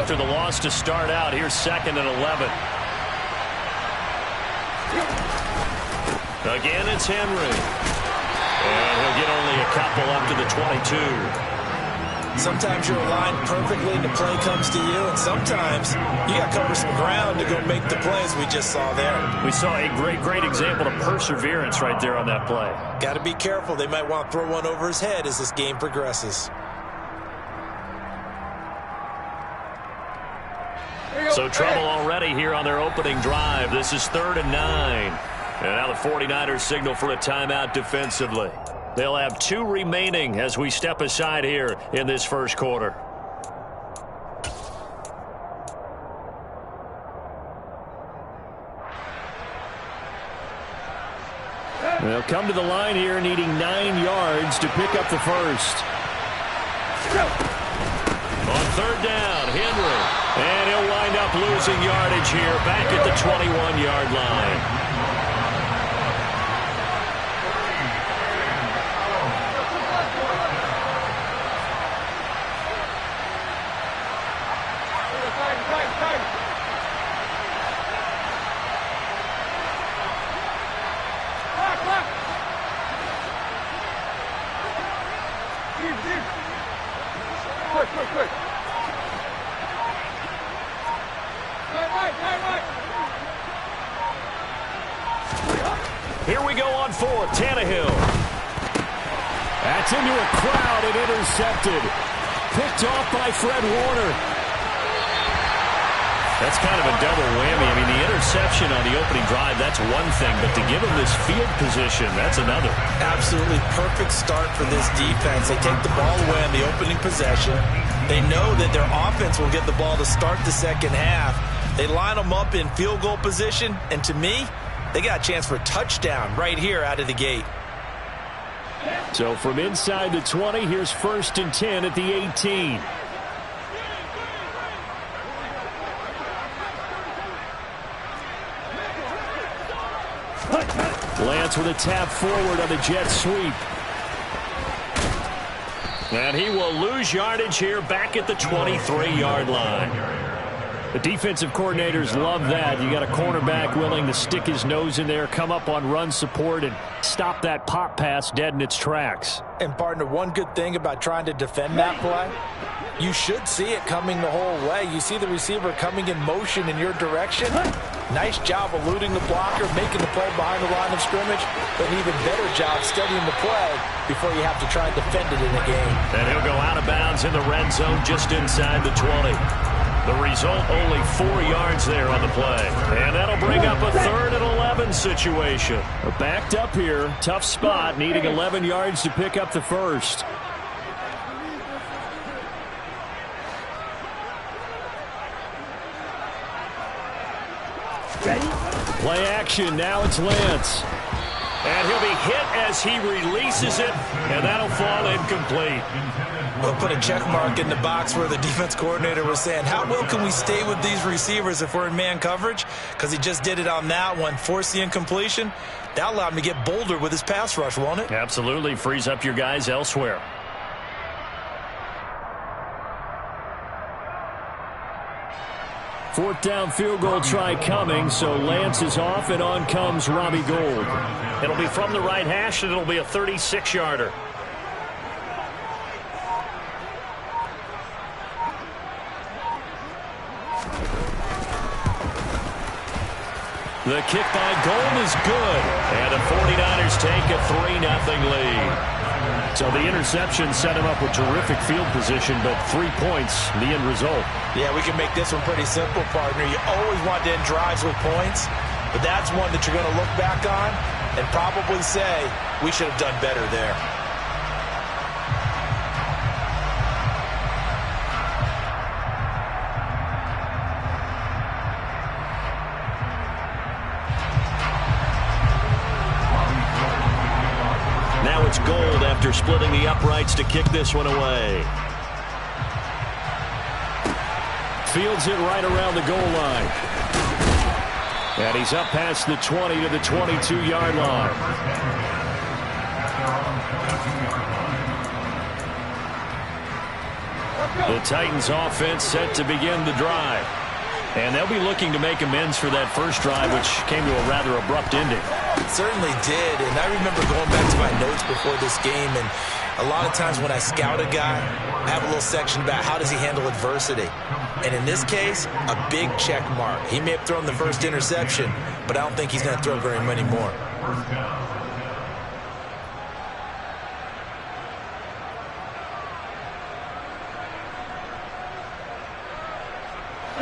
after the loss to start out. Here's 2nd and 11. Again, it's Henry. And he'll get only a couple up to the 22. Sometimes you're aligned perfectly and the play comes to you, and sometimes you got to cover some ground to go make the plays we just saw there. We saw a great example of perseverance right there on that play. Got to be careful. They might want to throw one over his head as this game progresses. So trouble already here on their opening drive. This is 3rd and 9. And now the 49ers signal for a timeout defensively. They'll have 2 remaining as we step aside here in this first quarter. They'll come to the line here needing 9 yards to pick up the first. On 3rd down, Henry. And he'll wind up losing yardage here back at the 21-yard line. Here we go on 4th. Tannehill. That's into a crowd and intercepted. Picked off by Fred Warner. That's kind of a double whammy. I mean, the interception on the opening drive, that's one thing. But to give him this field position, that's another. Absolutely perfect start for this defense. They take the ball away on the opening possession. They know that their offense will get the ball to start the second half. They line them up in field goal position. And to me, they got a chance for a touchdown right here out of the gate. So from inside the 20, here's 1st and 10 at the 18. Lance with a tap forward on the jet sweep. And he will lose yardage here back at the 23-yard line. The defensive coordinators love that. You got a cornerback willing to stick his nose in there, come up on run support, and stop that pop pass dead in its tracks. And, partner, one good thing about trying to defend that play, you should see it coming the whole way. You see the receiver coming in motion in your direction. Nice job eluding the blocker, making the play behind the line of scrimmage, but an even better job studying the play before you have to try and defend it in the game. And he'll go out of bounds in the red zone just inside the 20. The result, only 4 yards there on the play. And that'll bring up a 3rd and 11 situation. Backed up here, tough spot, needing 11 yards to pick up the first. Play action, now it's Lance. And he'll be hit as he releases it, and that'll fall incomplete. We'll put a check mark in the box where the defense coordinator was saying, how well can we stay with these receivers if we're in man coverage? Because he just did it on that one, forced the incompletion. That allowed him to get bolder with his pass rush, won't it? Absolutely, frees up your guys elsewhere. Fourth down field goal try coming, so Lance is off, and on comes Robbie Gould. It'll be from the right hash, and it'll be a 36-yarder. The kick by Gould is good, and the 49ers take a 3-0 lead. So the interception set him up with terrific field position, but 3 points, the end result. Yeah, we can make this one pretty simple, partner. You always want to end drives with points, but that's one that you're going to look back on and probably say, we should have done better there. Now it's Gould after splitting the uprights to kick this one away. Fields it right around the goal line. And he's up past the 20 to the 22-yard line. The Titans offense set to begin the drive. And they'll be looking to make amends for that first drive, which came to a rather abrupt ending. It certainly did, and I remember going back to my notes before this game, and a lot of times when I scout a guy, I have a little section about how does he handle adversity. And in this case, a big check mark. He may have thrown the first interception, but I don't think he's going to throw very many more.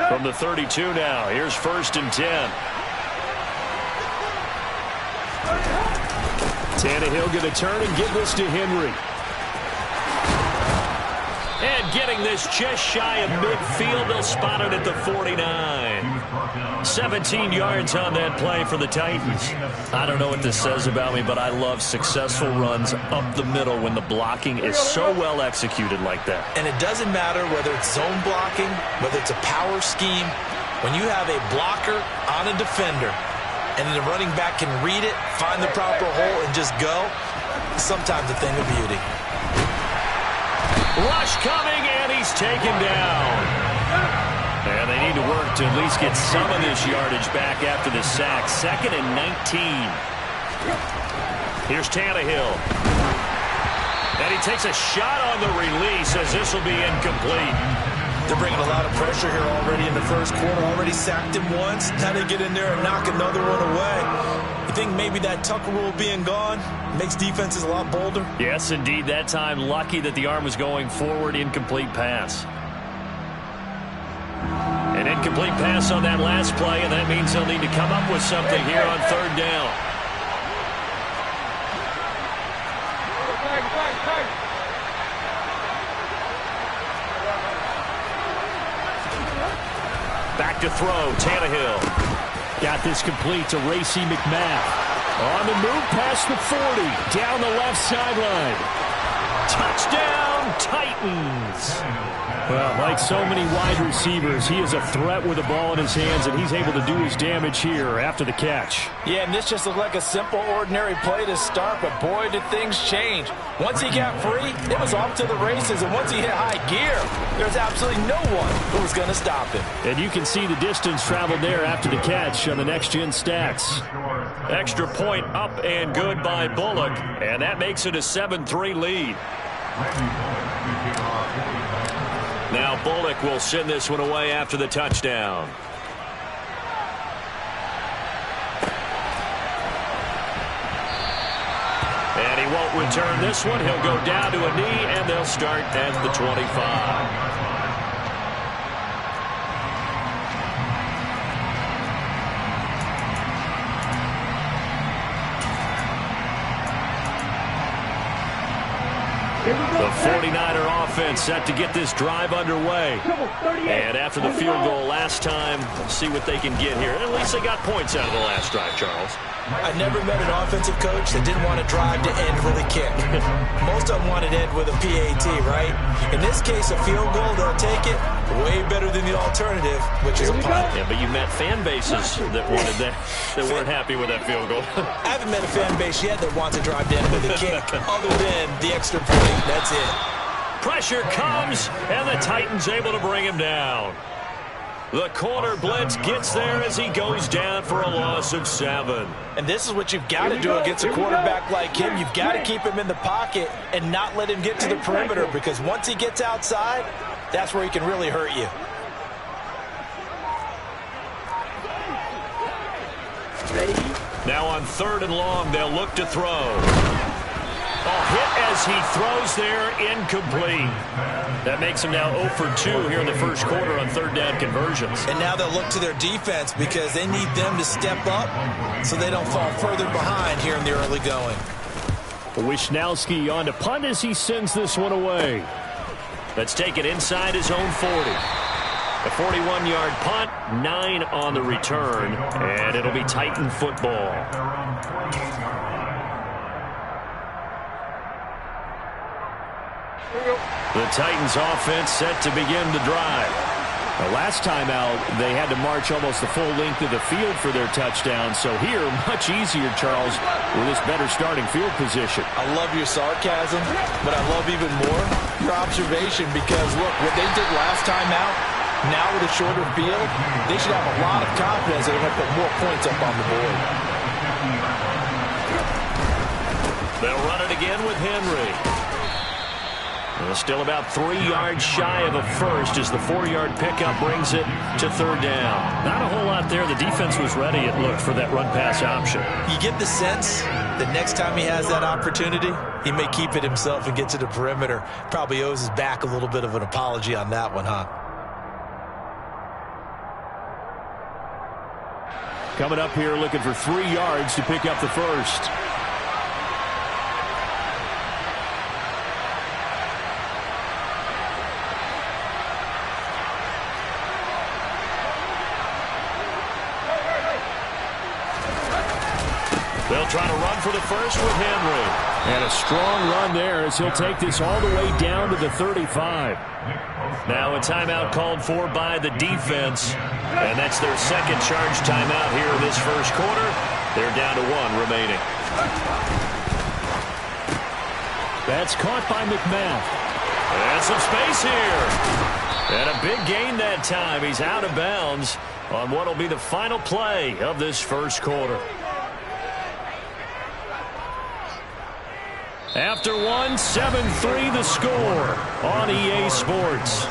From the 32 now, here's 1st and 10. Tannehill going to turn and give this to Henry. And getting this just shy of midfield, they'll spot it at the 49. 17 yards on that play for the Titans. I don't know what this says about me, but I love successful runs up the middle when the blocking is so well executed like that. And it doesn't matter whether it's zone blocking, whether it's a power scheme. When you have a blocker on a defender, and then the running back can read it, find the proper hole, and just go, sometimes a thing of beauty. Rush coming, and he's taken down. And they need to work to at least get some of this yardage back after the sack. 2nd and 19. Here's Tannehill. And he takes a shot on the release as this will be incomplete. They're bringing a lot of pressure here already in the first quarter. Already sacked him once. Now they get in there and knock another one away. You think maybe that Tucker rule being gone makes defenses a lot bolder? Yes, indeed. That time, lucky that the arm was going forward. Incomplete pass. An incomplete pass on that last play, and that means they'll need to come up with something here on 3rd down. Back to throw, Tannehill. Got this complete to Racey McMath. On the move past the 40, down the left sideline. Touchdown, Titans. Well, like so many wide receivers, he is a threat with the ball in his hands, and he's able to do his damage here after the catch. Yeah, and this just looked like a simple, ordinary play to start, but boy, did things change. Once he got free, it was off to the races, and once he hit high gear, there's absolutely no one who was going to stop him. And you can see the distance traveled there after the catch on the next-gen stats. Extra point up and good by Bullock, and that makes it a 7-3 lead. Now Bullock will send this one away after the touchdown. And he won't return this one. He'll go down to a knee, and they'll start at the 25. The 49er offense set to get this drive underway. And after the field goal last time, we'll see what they can get here. At least they got points out of the last drive, Charles. I never met an offensive coach that didn't want to drive to end with a kick. Most of them wanted to end with a PAT, right? In this case, a field goal, they'll take it. Way better than the alternative, which is a punt. Yeah, but you met fan bases that wanted that, that weren't happy with that field goal. I haven't met a fan base yet that wants to drive to end with a kick, other than the extra point. That's it. Pressure comes, and the Titans able to bring him down. The corner blitz gets there as he goes down for a loss of 7. And this is what you've got to do against a quarterback like him. You've got to keep him in the pocket and not let him get to the perimeter, because once he gets outside, that's where he can really hurt you. Now on 3rd and long, they'll look to throw. A hit as he throws there, incomplete. That makes him now 0 for 2 here in the first quarter on 3rd down conversions. And now they'll look to their defense because they need them to step up so they don't fall further behind here in the early going. Wisnowski on to punt as he sends this one away. Let's take it inside his own 40. A 41-yard punt, 9 on the return, and it'll be Titan football. The Titans offense set to begin the drive. Last time out, they had to march almost the full length of the field for their touchdown. So here, much easier, Charles, with this better starting field position. I love your sarcasm, but I love even more your observation because, look, what they did last time out, now with a shorter field, they should have a lot of confidence that they're going to put more points up on the board. They'll run it again with Henry. Still about 3 yards shy of a first as the 4-yard pickup brings it to third down. Not a whole lot there. The defense was ready, it looked, for that run-pass option. You get the sense that next time he has that opportunity, he may keep it himself and get to the perimeter. Probably owes his back a little bit of an apology on that one, huh? Coming up here looking for 3 yards to pick up the first. They'll try to run for the first with Henry. And a strong run there as he'll take this all the way down to the 35. Now a timeout called for by the defense. And that's their second charge timeout here in this first quarter. They're down to 1 remaining. That's caught by McMath. And some space here. And a big gain that time. He's out of bounds on what will be the final play of this first quarter. After 1, 7-3 the score on EA Sports.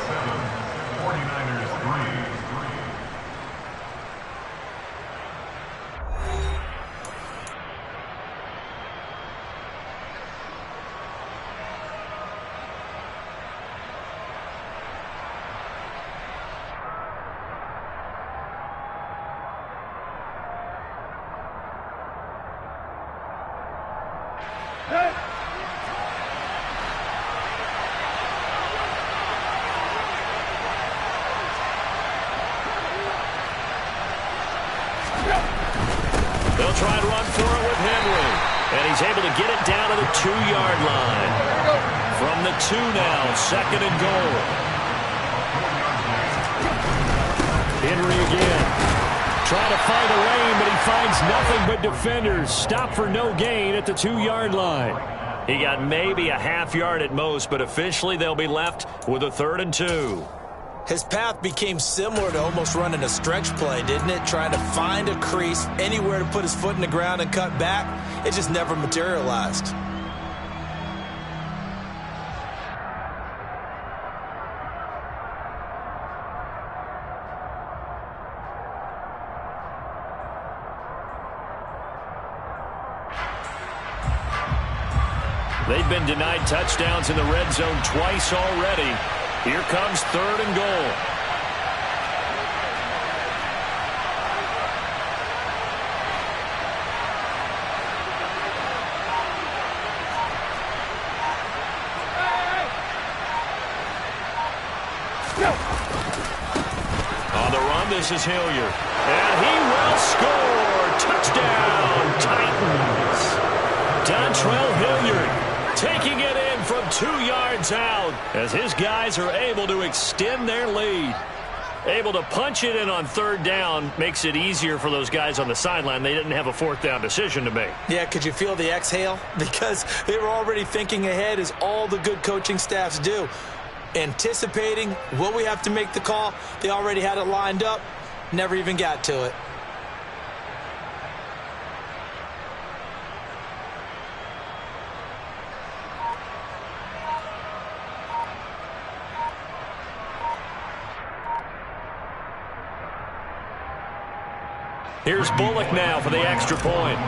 They'll try and run for it with Henry. And he's able to get it down to the 2-yard line. From the 2 now, 2nd and goal. Henry again. Trying to find a lane, but he finds nothing but defenders. Stop for no gain at the 2-yard line. He got maybe a half yard at most, but officially they'll be left with a 3rd and 2. His path became similar to almost running a stretch play, didn't it? Trying to find a crease, anywhere to put his foot in the ground and cut back. It just never materialized. They've been denied touchdowns in the red zone twice already. Here comes 3rd and goal. On the run, this is Hilliard. And he will score. Touchdown, Titans. Dontrell Hilliard taking it in from 2 yards out as his guys are able to extend their lead. Able to punch it in on 3rd down makes it easier for those guys on the sideline. They didn't have a 4th down decision to make. Yeah, could you feel the exhale? Because they were already thinking ahead, as all the good coaching staffs do. Anticipating, will we have to make the call? They already had it lined up, never even got to it. Here's Bullock now for the extra point.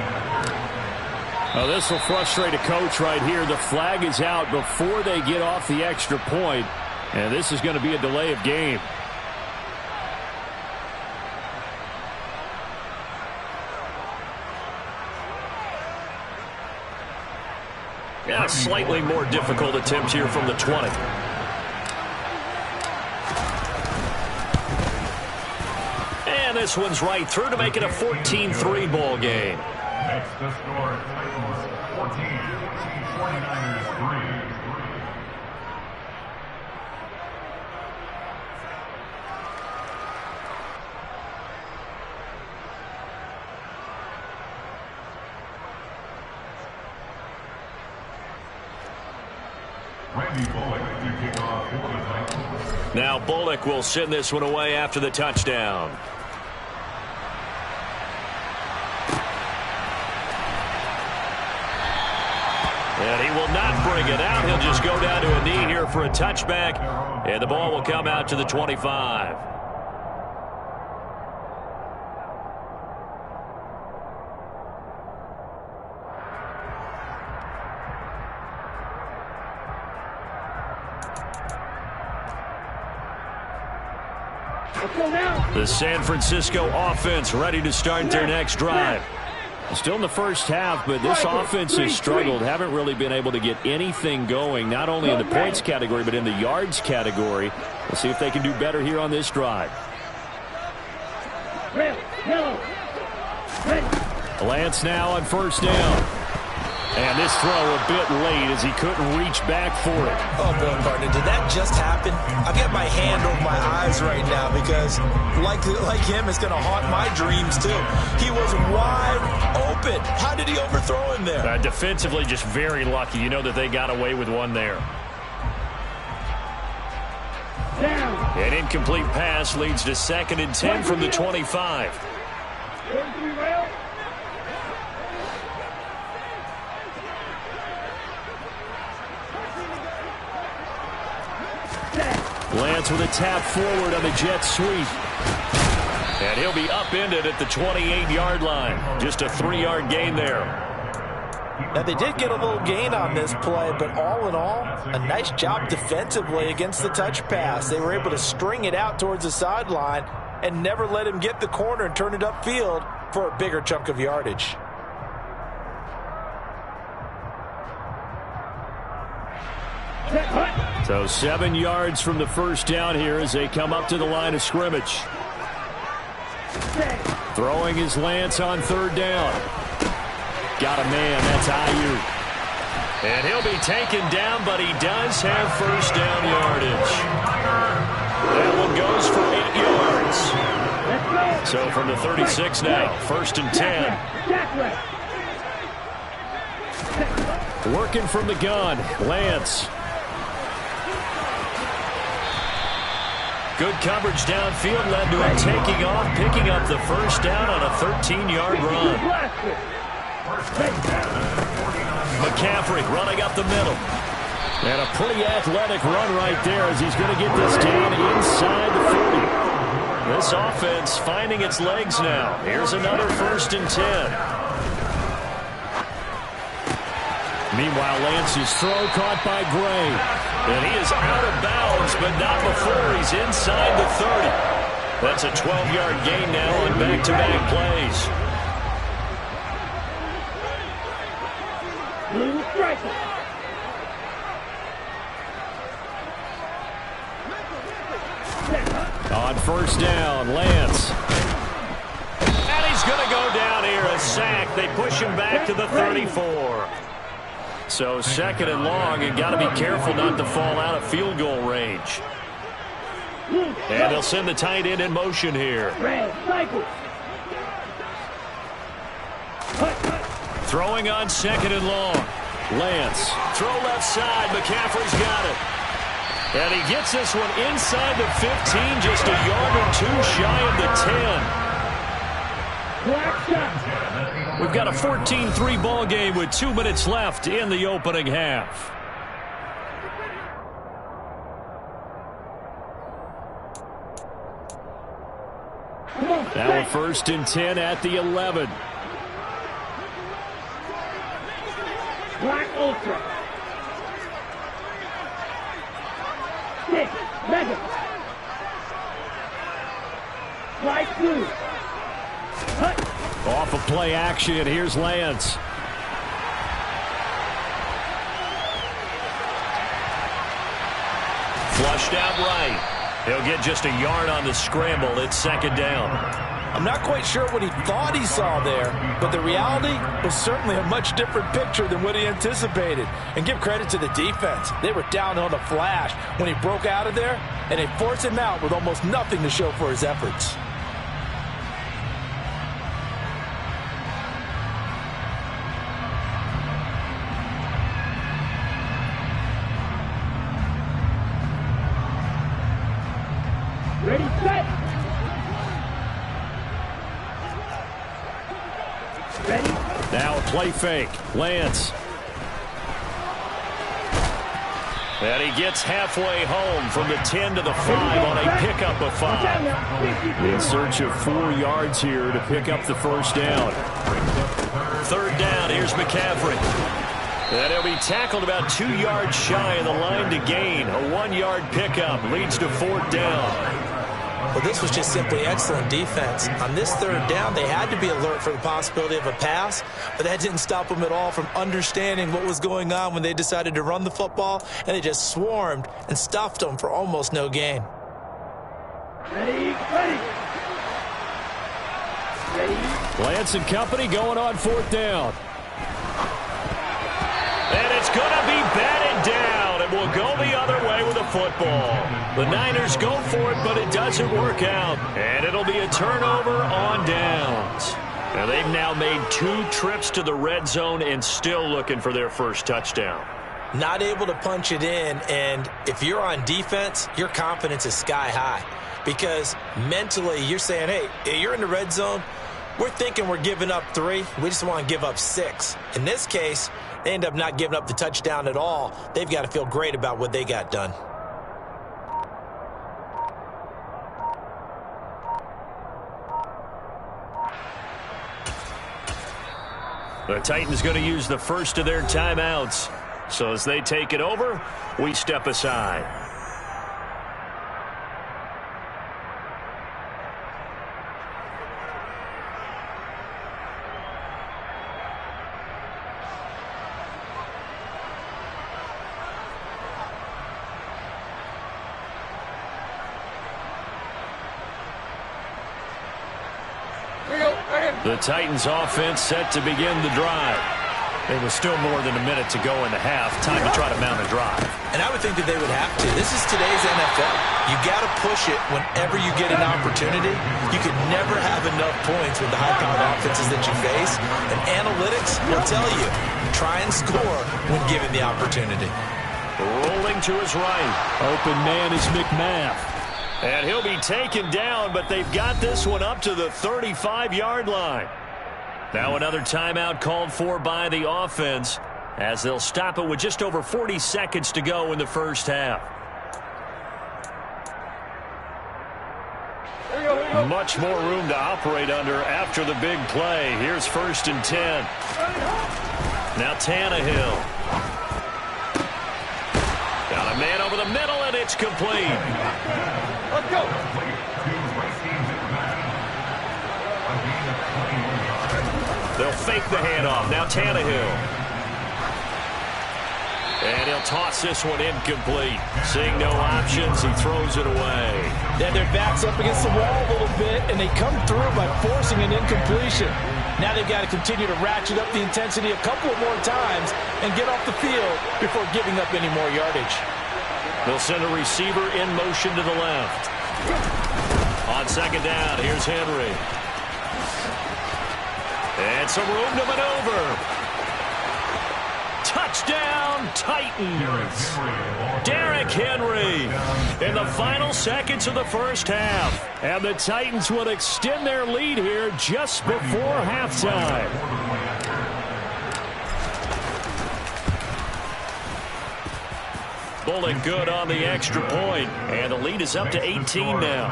Oh, this will frustrate a coach right here. The flag is out before they get off the extra point, and this is going to be a delay of game. Yeah, slightly more difficult attempt here from the 20. And this one's right through to make it a 14-3 ball game. Next to score, Titans 14, 49ers 3. 3 Now Bullock will send this one away after the touchdown. And he will not bring it out. He'll just go down to a knee here for a touchback. And the ball will come out to the 25. The San Francisco offense ready to start their next drive. Still in the first half, but this offense has struggled. Haven't really been able to get anything going, not only in the points category, but in the yards category. We'll see if they can do better here on this drive. Lance now on first down. And this throw a bit late as he couldn't reach back for it. Oh, boy, partner, did that just happen? I've got my hand over my eyes right now because, like him, it's going to haunt my dreams, too. He was wide open. How did he overthrow him there? Defensively, just very lucky. You know that they got away with one there. An incomplete pass leads to 2nd and 10 from the 25. Lance with a tap forward on the jet sweep. And he'll be upended at the 28-yard line. Just a 3-yard gain there. Now, they did get a little gain on this play, but all in all, a nice job defensively against the touch pass. They were able to string it out towards the sideline and never let him get the corner and turn it upfield for a bigger chunk of yardage. So 7 yards from the first down here as they come up to the line of scrimmage. Throwing his Lance on 3rd down. Got a man, that's Ayuk. And he'll be taken down, but he does have first down yardage. That one goes for 8 yards. So from the 36 now, 1st and 10. Working from the gun, Lance. Good coverage downfield led to him taking off, picking up the first down on a 13-yard run. McCaffrey running up the middle. And a pretty athletic run right there as he's going to get this down inside the 40. This offense finding its legs now. Here's another 1st and 10. Meanwhile, Lance's throw caught by Gray. And he is out of bounds, but not before he's inside the 30. That's a 12-yard gain now on back-to-back plays. On first down, Lance. And he's going to go down here, a sack. They push him back to the 34. So 2nd and long, and got to be careful not to fall out of field goal range. And they'll send the tight end in motion here. Throwing on 2nd and long. Lance. Throw left side. McCaffrey's got it. And he gets this one inside the 15, just a yard or 2 shy of the 10. We've got a 14-3 ball game with 2 minutes left in the opening half. Now a 1st and 10 at the 11. Black Ultra. 6, Mega. Light blue. Cut. Off of play action, here's Lance. Flushed out right. He'll get just a yard on the scramble. It's 2nd down. I'm not quite sure what he thought he saw there, but the reality was certainly a much different picture than what he anticipated. And give credit to the defense. They were down on the flash when he broke out of there, and they forced him out with almost nothing to show for his efforts. Ready, set. Ready. Now a play fake. Lance. And he gets halfway home from the 10 to the 5 on a pickup of 5. In search of 4 yards here to pick up the first down. Third down, here's McCaffrey. And he'll be tackled about 2 yards shy of the line to gain. A 1-yard pickup leads to 4th down. Well, this was just simply excellent defense. On this third down, they had to be alert for the possibility of a pass, but that didn't stop them at all from understanding what was going on when they decided to run the football, and they just swarmed and stuffed them for almost no gain. Ready, ready. Ready. Lance and company going on 4th down. And it's going to be batted down. It will go the other way with the football. The Niners go for it, but it doesn't work out. And it'll be a turnover on downs. Now they've now made 2 trips to the red zone and still looking for their first touchdown. Not able to punch it in, and if you're on defense, your confidence is sky high. Because mentally, you're saying, hey, you're in the red zone. We're thinking we're giving up 3. We just want to give up 6. In this case, they end up not giving up the touchdown at all. They've got to feel great about what they got done. The Titans going to use the first of their timeouts. So as they take it over, we step aside. The Titans offense set to begin the drive. There was still more than a minute to go in the half. Time to try to mount a drive. And I would think that they would have to. This is today's NFL. You got to push it whenever you get an opportunity. You could never have enough points with the high-powered offenses that you face. And analytics will tell you, try and score when given the opportunity. Rolling to his right. Open man is McMath. And he'll be taken down, but they've got this one up to the 35-yard line. Now another timeout called for by the offense as they'll stop it with just over 40 seconds to go in the first half. Much more room to operate under after the big play. Here's 1st and 10. Now Tannehill. Got a man over the middle, and it's complete. Let's go. They'll fake the handoff. Now Tannehill. And he'll toss this one incomplete. Seeing no options, he throws it away. Then their back's up against the wall a little bit, and they come through by forcing an incompletion. Now they've got to continue to ratchet up the intensity a couple of more times and get off the field before giving up any more yardage. They'll send a receiver in motion to the left. On 2nd down, here's Henry. And some room to maneuver. Touchdown, Titans. Derrick Henry in the final seconds of the first half. And the Titans will extend their lead here just before halftime. Bullet good on the extra point. And the lead is up to 18 now.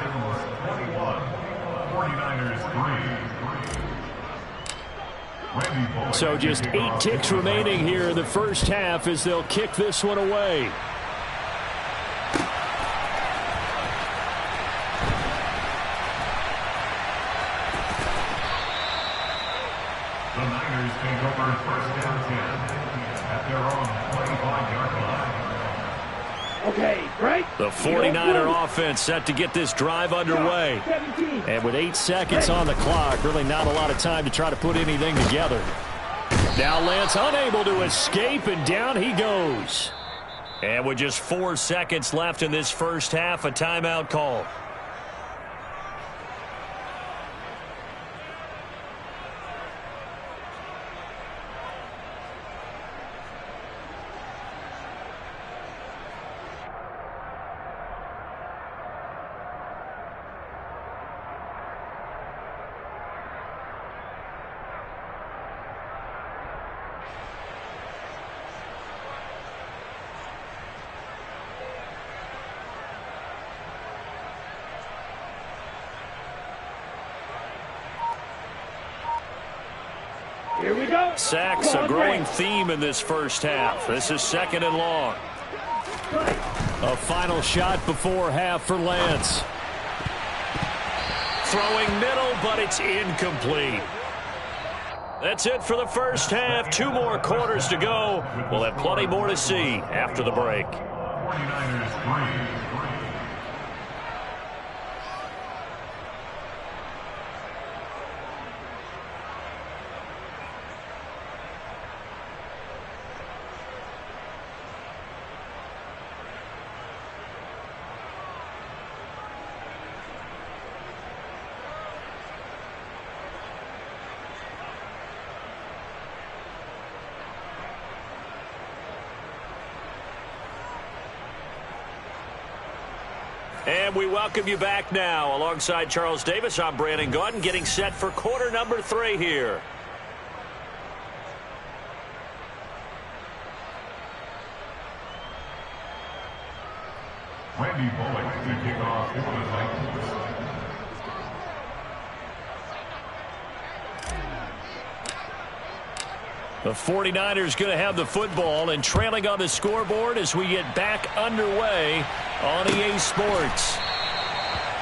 49ers 3. So just 8 ticks remaining here in the first half as they'll kick this one away. The Niners take over 1st down 10 at their own 25-yard line. Okay, right? The 49er offense set to get this drive underway. And with 8 seconds on the clock, really not a lot of time to try to put anything together. Now Lance unable to escape, and down he goes. And with just 4 seconds left in this first half, a timeout call. Here we go. Sacks a growing theme in this first half. This is 2nd and long. A final shot before half for Lance. Throwing middle, but it's incomplete. That's it for the first half. 2 more quarters to go. We'll have plenty more to see after the break. 49ers 3. And we welcome you back now. Alongside Charles Davis, I'm Brandon Gaudin, getting set for quarter number 3 here. Randy Bullock to kick off for the Vikings. The 49ers going to have the football and trailing on the scoreboard as we get back underway on EA Sports.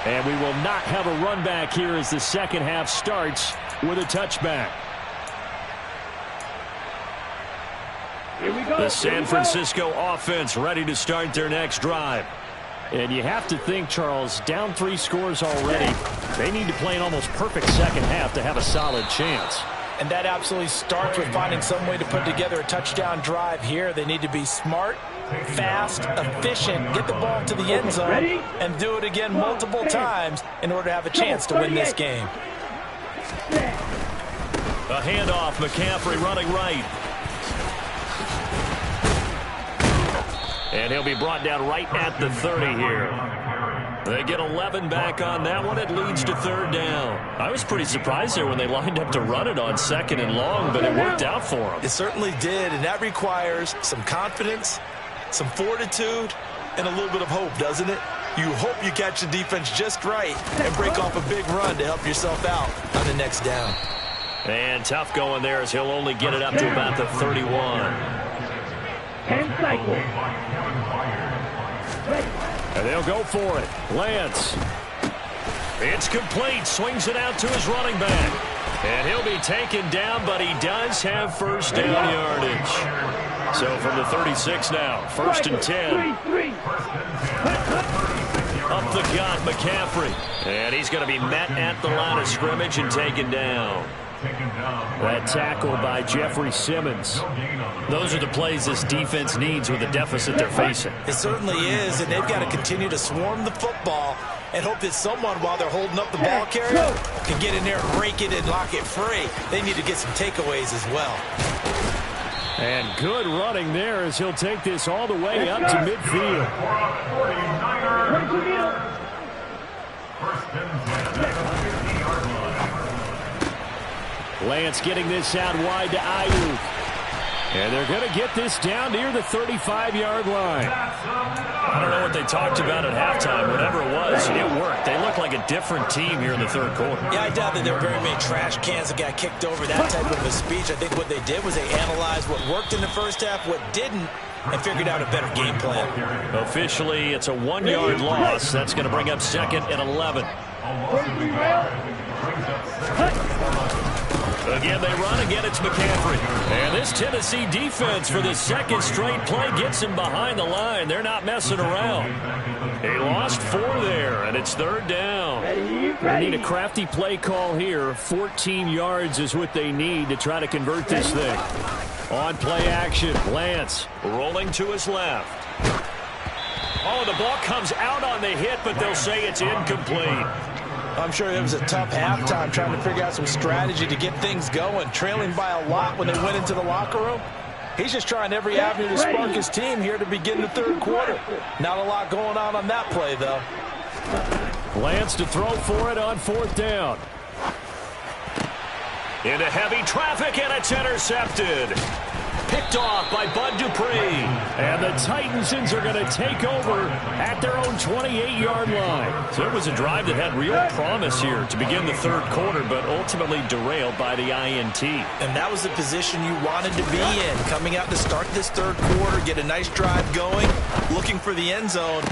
And we will not have a run back here as the second half starts with a touchback. Here we go. The San Francisco offense ready to start their next drive. And you have to think, Charles, down 3 scores already. They need to play an almost perfect second half to have a solid chance. And that absolutely starts with finding some way to put together a touchdown drive here. They need to be smart, fast, efficient, get the ball to the end zone, and do it again multiple times in order to have a chance to win this game. A handoff, McCaffrey running right. And he'll be brought down right at the 30 here. They get 11 back on that one. It leads to 3rd down. I was pretty surprised there when they lined up to run it on 2nd and long, but it worked out for them. It certainly did, and that requires some confidence, some fortitude, and a little bit of hope, doesn't it? You hope you catch the defense just right and break off a big run to help yourself out on the next down. And tough going there as he'll only get it up to about the 31. 10 cycles. And they'll go for it. Lance. It's complete. Swings it out to his running back. And he'll be taken down, but he does have first down yardage. So from the 36 now, 1st and 10. Up the gut, McCaffrey. And he's going to be met at the line of scrimmage and taken down. That tackle by Jeffrey Simmons. Those are the plays this defense needs with the deficit they're facing. It certainly is, and they've got to continue to swarm the football and hope that someone, while they're holding up the ball carrier, can get in there and rake it and lock it free. They need to get some takeaways as well. And good running there as he'll take this all the way up to midfield. Lance getting this out wide to Ayuk. And they're going to get this down near the 35-yard line. I don't know what they talked about at halftime. Whatever it was, it worked. They look like a different team here in the 3rd quarter. Yeah, I doubt that there were very many trash cans that got kicked over, that type of a speech. I think what they did was they analyzed what worked in the first half, what didn't, and figured out a better game plan. Officially, it's a 1-yard loss. That's going to bring up 2nd and 11. Again, they run. Again, it's McCaffrey. And this Tennessee defense for the 2nd straight play gets him behind the line. They're not messing around. He lost 4 there, and it's 3rd down. They need a crafty play call here. 14 yards is what they need to try to convert this thing. On play action, Lance rolling to his left. Oh, the ball comes out on the hit, but they'll say it's incomplete. I'm sure it was a tough halftime trying to figure out some strategy to get things going, trailing by a lot when they went into the locker room. He's just trying every avenue to spark his team here to begin the 3rd quarter. Not a lot going on that play, though. Lance to throw for it on 4th down. Into heavy traffic, and it's intercepted. Picked off by Bud Dupree. And the Titansons are going to take over at their own 28-yard line. So it was a drive that had real promise here to begin the third quarter, but ultimately derailed by the INT. And that was the position you wanted to be in. Coming out to start this third quarter, get a nice drive going, looking for the end zone.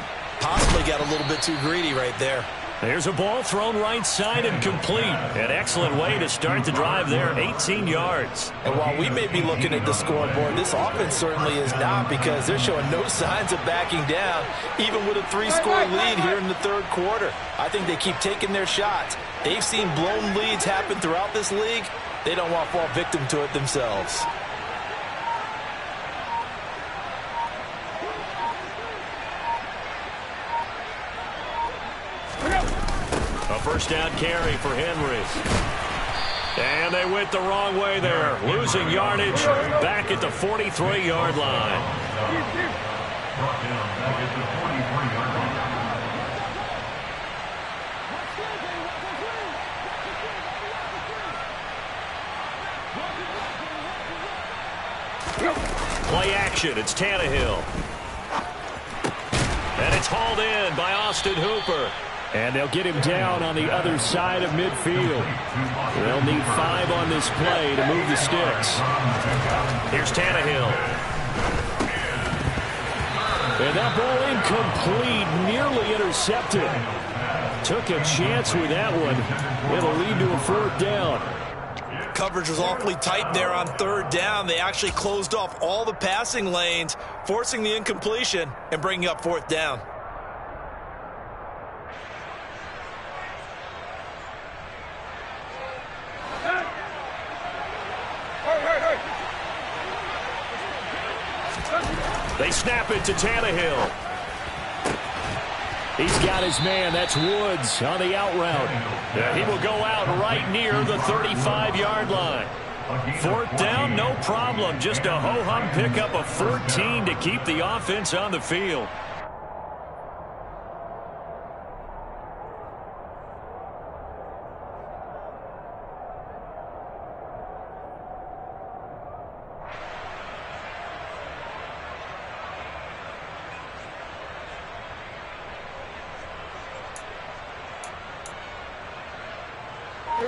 Possibly got a little bit too greedy right there. There's a ball thrown right side and complete. An excellent way to start the drive there, 18 yards. And while we may be looking at the scoreboard, this offense certainly is not, because they're showing no signs of backing down, even with a 3-score lead here in the third quarter. I think they keep taking their shots. They've seen blown leads happen throughout this league. They don't want to fall victim to it themselves. A first down carry for Henry. And they went the wrong way there. Losing yardage back at the 43-yard line. Brought down back at the 43-yard line. Play action. It's Tannehill. And it's hauled in by Austin Hooper. And they'll get him down on the other side of midfield. They'll need 5 on this play to move the sticks. Here's Tannehill. And that ball incomplete, nearly intercepted. Took a chance with that one. It'll lead to a 4th down. Coverage was awfully tight there on 3rd down. They actually closed off all the passing lanes, forcing the incompletion and bringing up 4th down. They snap it to Tannehill. He's got his man. That's Woods on the out route. Yeah, he will go out right near the 35-yard line. 4th down, no problem. Just a ho-hum pickup of 14 to keep the offense on the field.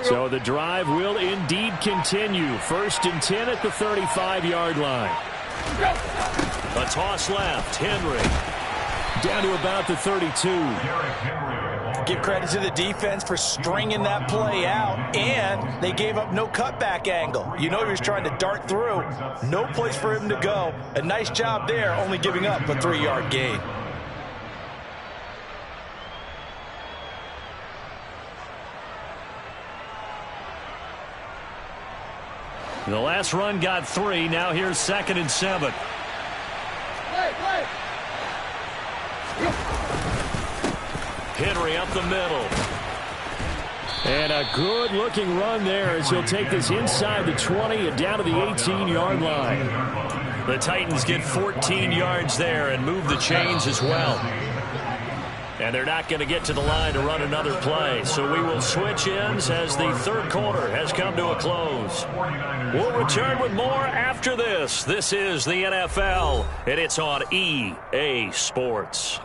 So the drive will indeed continue. 1st and 10 at the 35-yard line. A toss left. Henry. Down to about the 32. Give credit to the defense for stringing that play out, and they gave up no cutback angle. You know he was trying to dart through. No place for him to go. A nice job there, only giving up a 3-yard gain. The last run got 3. Now here's 2nd and 7. Henry up the middle. And a good-looking run there as he'll take this inside the 20 and down to the 18-yard line. The Titans get 14 yards there and move the chains as well. And they're not going to get to the line to run another play. So we will switch ends as the third quarter has come to a close. We'll return with more after this. This is the NFL, and it's on EA Sports.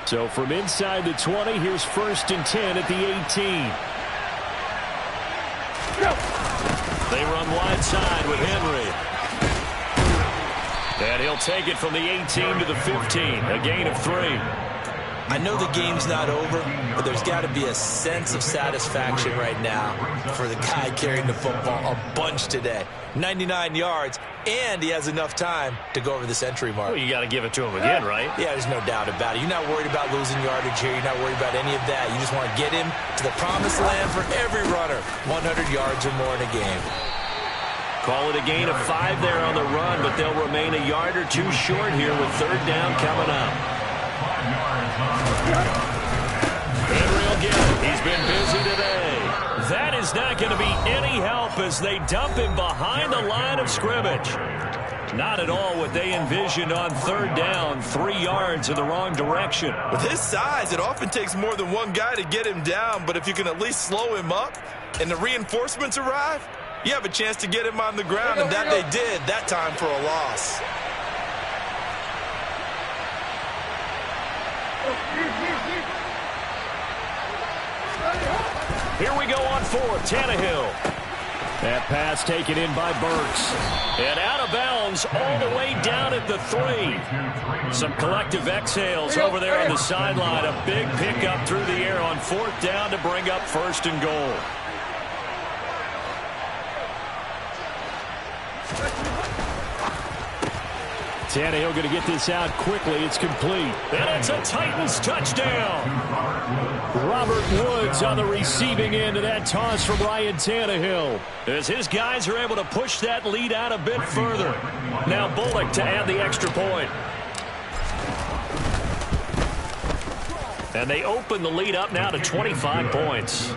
So from inside the 20, here's 1st and 10 at the 18. They run wide side with Henry. And he'll take it from the 18 to the 15, a gain of 3. I know the game's not over, but there's got to be a sense of satisfaction right now for the guy carrying the football a bunch today. 99 yards, and he has enough time to go over the century mark. Well, you got to give it to him again, right? Yeah, there's no doubt about it. You're not worried about losing yardage here. You're not worried about any of that. You just want to get him to the promised land for every runner. 100 yards or more in a game. Call it a gain of 5 there on the run, but they'll remain a yard or 2 short here with 3rd down coming up. Henry will get it. He's been busy today. That is not going to be any help as they dump him behind the line of scrimmage. Not at all what they envisioned on 3rd down, 3 yards in the wrong direction. With his size, it often takes more than one guy to get him down, but if you can at least slow him up and the reinforcements arrive, You have a chance to get him on the ground, and that they did, that time for a loss. Here we go on fourth. Tannehill. That pass taken in by Burks. And out of bounds all the way down at the 3. Some collective exhales over there on the sideline. A big pickup through the air on fourth down to bring up first and goal. Tannehill going to get this out quickly. It's complete. And it's a Titans touchdown. Robert Woods on the receiving end of that toss from Ryan Tannehill. As his guys are able to push that lead out a bit further. Now Bullock to add the extra point. And they open the lead up now to 25 points.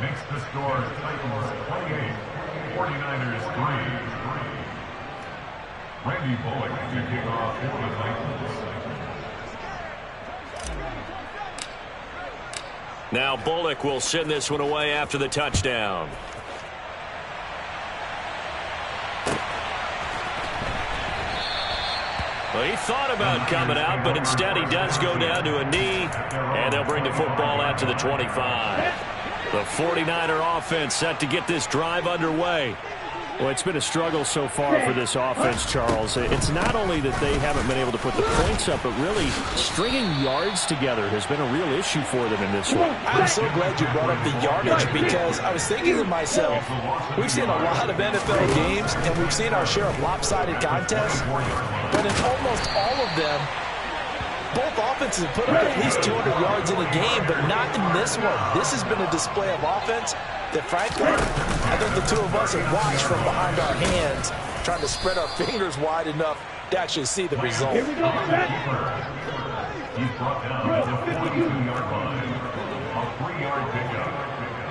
Makes the score Titans 28, 49ers 3. Randy Bullock to kick off for the Titans. Now Bullock will send this one away after the touchdown. Well, he thought about coming out, but instead he does go down to a knee, and they'll bring the football out to the 25. The 49er offense set to get this drive underway. Well, it's been a struggle so far for this offense, Charles. It's not only that they haven't been able to put the points up, but really stringing yards together has been a real issue for them in this one. I'm so glad you brought up the yardage, because I was thinking to myself, we've seen a lot of NFL games, and we've seen our share of lopsided contests, but in almost all of them, both offenses have put up at least 200 yards in a game, but not in this one. This has been a display of offense that, frankly, I think the two of us have watched from behind our hands, trying to spread our fingers wide enough to actually see the result. Here we go, set. He's brought down at the 42-yard line. A 3-yard pickup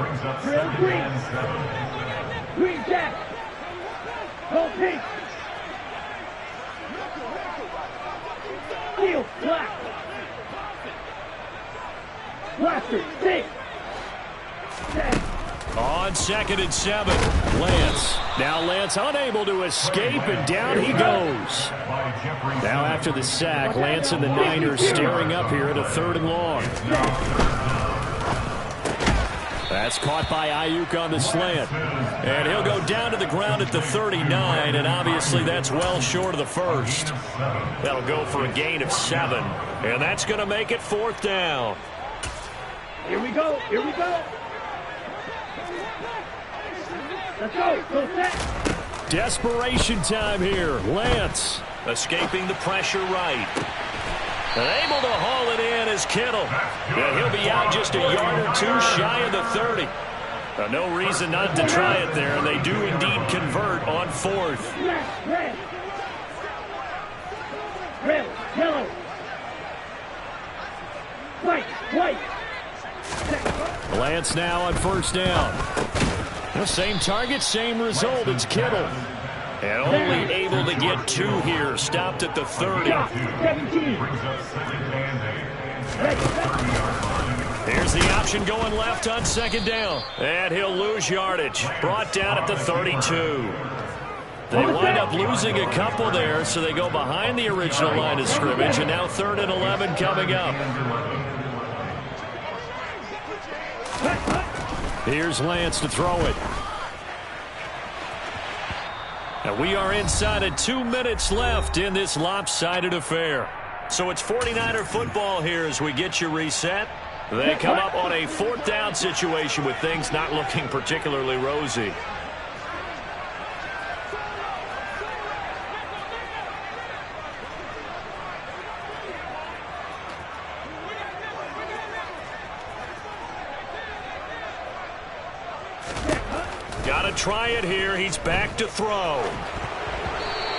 brings up 2nd and 7. Green jack. Go pink. Steel black. Blaster, six. On 2nd and 7, Lance. Now Lance unable to escape, and down he goes. Now after the sack, Lance and the Niners staring up here at a 3rd and long. That's caught by Ayuk on the slant. And he'll go down to the ground at the 39, and obviously that's well short of the first. That'll go for a gain of 7, and that's going to make it 4th down. Here we go, here we go. Let's go, go set. Desperation time here. Lance escaping the pressure right. And able to haul it in is Kittle. And he'll be out just a yard or 2 shy of the 30. No reason not to try it there, and they do indeed convert on 4th. Red. Red, yellow. White. Lance now on 1st down. The same target, same result. It's Kittle. And only able to get 2 here. Stopped at the 30. 17. Here's the option going left on 2nd down. And he'll lose yardage. Brought down at the 32. They wind up losing a couple there, so they go behind the original line of scrimmage. And now 3rd and 11 coming up. Here's Lance to throw it. And we are inside of 2 minutes left in this lopsided affair. So it's 49er football here as we get you reset. They come up on a 4th down situation with things not looking particularly rosy. Got to try it here. He's back to throw.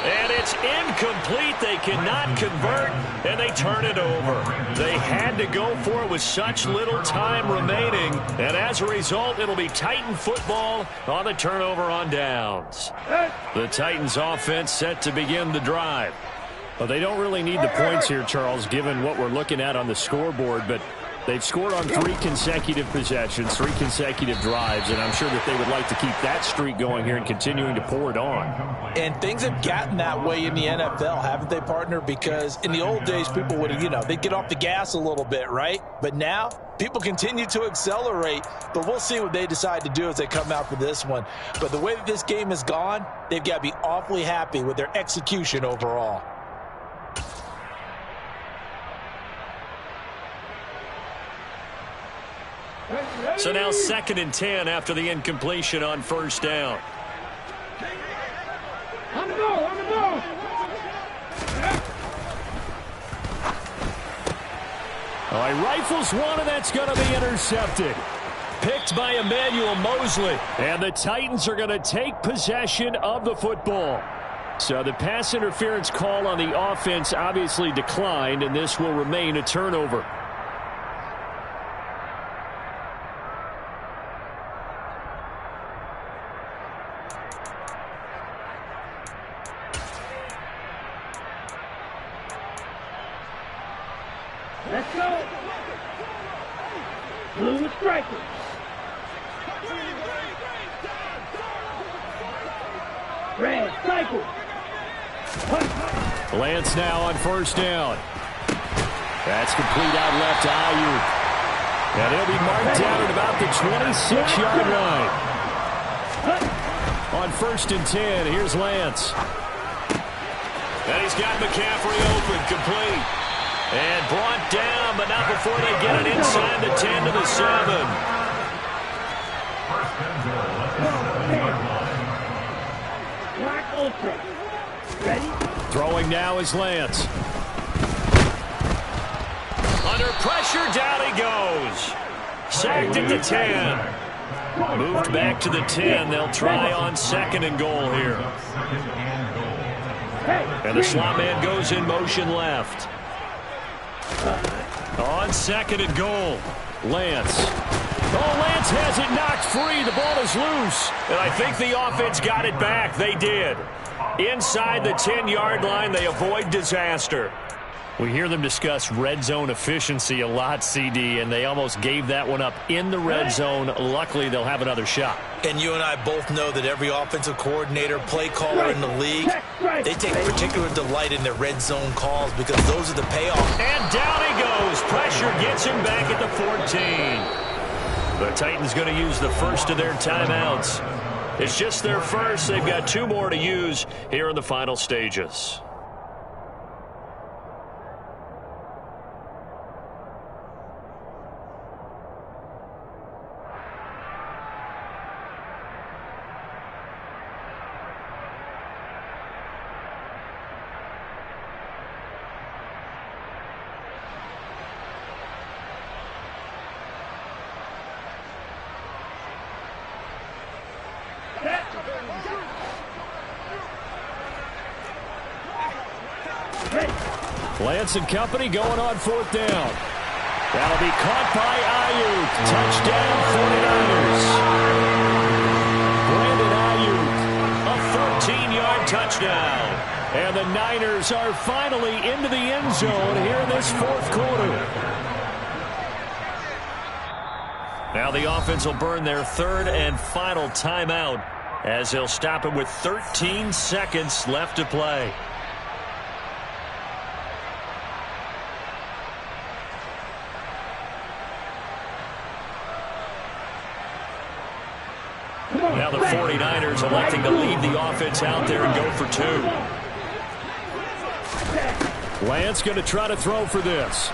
And it's incomplete. They cannot convert, and they turn it over. They had to go for it with such little time remaining, and as a result, it'll be Titan football on the turnover on downs. The Titans offense set to begin the drive. Well, they don't really need the points here, Charles, given what we're looking at on the scoreboard, but They've scored on 3 consecutive possessions, 3 consecutive drives, and I'm sure that they would like to keep that streak going here and continuing to pour it on. And things have gotten that way in the NFL, haven't they, partner? Because in the old days, people would, they'd get off the gas a little bit, right? But now, people continue to accelerate, but we'll see what they decide to do as they come out for this one. But the way that this game has gone, they've got to be awfully happy with their execution overall. So now 2nd and 10 after the incompletion on first down. On the ball, on the ball. Oh, he rifles one, and that's going to be intercepted. Picked by Emmanuel Mosley. And the Titans are going to take possession of the football. So the pass interference call on the offense obviously declined, and this will remain a turnover. Let's go. Blue is striking. Red, cycle. Lance now on first down. That's complete out left to Ayuk. And he'll be marked down at about the 26-yard line. On 1st and 10, here's Lance. And he's got McCaffrey open, complete. And brought down, but not before they get it inside the 10 to the 7. Black Ultra. Ready? Throwing now is Lance. Under pressure, down he goes. Sacked at the 10. Moved back to the 10. They'll try on 2nd and goal here. And the slot man goes in motion left. On 2nd and goal, Lance. Oh, Lance has it knocked free. The ball is loose. And I think the offense got it back. They did. Inside the 10-yard line, they avoid disaster. We hear them discuss red zone efficiency a lot, CD, and they almost gave that one up in the red zone. Luckily, they'll have another shot. And you and I both know that every offensive coordinator, play caller in the league, they take particular delight in their red zone calls because those are the payoff. And down he goes. Pressure gets him back at the 14. The Titans going to use the first of their timeouts. It's just their first. They've got 2 more to use here in the final stages. Lance and company going on 4th down. That'll be caught by Ayuk. Touchdown 49ers. Brandon Ayuk, a 13-yard touchdown. And the Niners are finally into the end zone here in this 4th quarter. Now the offense will burn their 3rd and final timeout as they'll stop it with 13 seconds left to play. Now the 49ers electing to leave the offense out there and go for 2. Lance going to try to throw for this.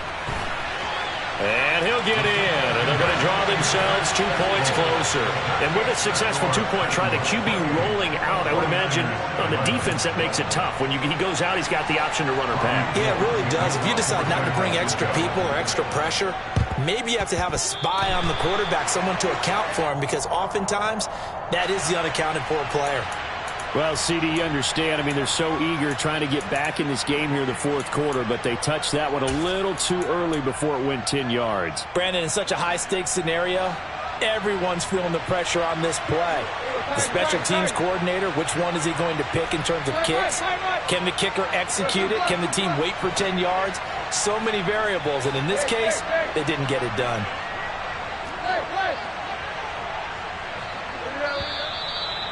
And he'll get in, and they're going to draw themselves 2 points closer. And with a successful 2-point try, the QB rolling out, I would imagine on the defense that makes it tough. When he goes out, he's got the option to run or pass. Yeah, it really does. If you decide not to bring extra people or extra pressure, maybe you have to have a spy on the quarterback, someone to account for him, because oftentimes that is the unaccounted for player. Well, CD, you understand. I mean, they're so eager trying to get back in this game here in the 4th quarter, but they touched that one a little too early before it went 10 yards. Brandon, in such a high-stakes scenario, everyone's feeling the pressure on this play. The special teams coordinator, which one is he going to pick in terms of kicks? Can the kicker execute it? Can the team wait for 10 yards? So many variables, and in this case, they didn't get it done.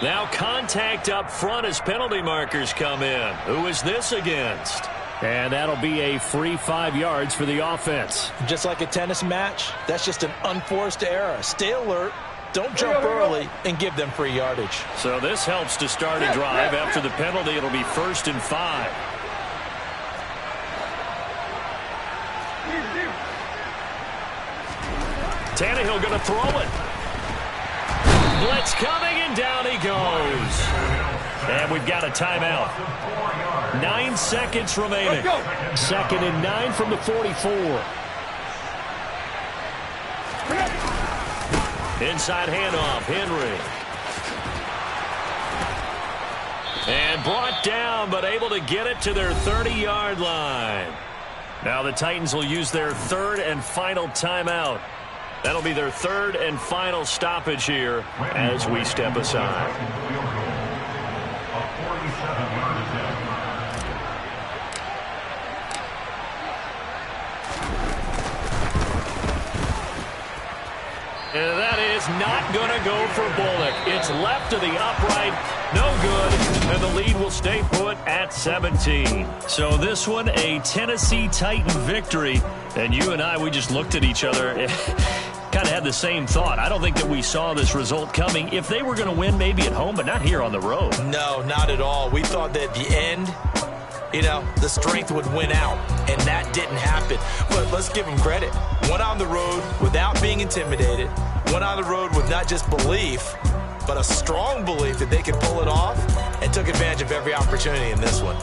Now contact up front as penalty markers come in. Who is this against? And that'll be a free 5 yards for the offense. Just like a tennis match, that's just an unforced error. Stay alert, don't jump early, and give them free yardage. So this helps to start a drive. After the penalty, it'll be 1st and 5. Tannehill going to throw it. Blitz coming, and down he goes. And we've got a timeout. 9 seconds remaining. 2nd and 9 from the 44. Inside handoff, Henry. And brought down, but able to get it to their 30-yard line. Now the Titans will use their 3rd and final timeout. That'll be their 3rd and final stoppage here as we step aside. And that is not going to go for Bullock. It's left to the upright. No good. And the lead will stay put at 17. So this one, a Tennessee Titan victory. And you and I, we just looked at each other. Kind of had the same thought. I don't think that we saw this result coming. If they were going to win, maybe at home, but not here on the road. No, not at all. We thought that at the end, the strength would win out, and that didn't happen. But let's give them credit. Went on the road without being intimidated. Went on the road with not just belief, but a strong belief that they could pull it off, and took advantage of every opportunity in this one.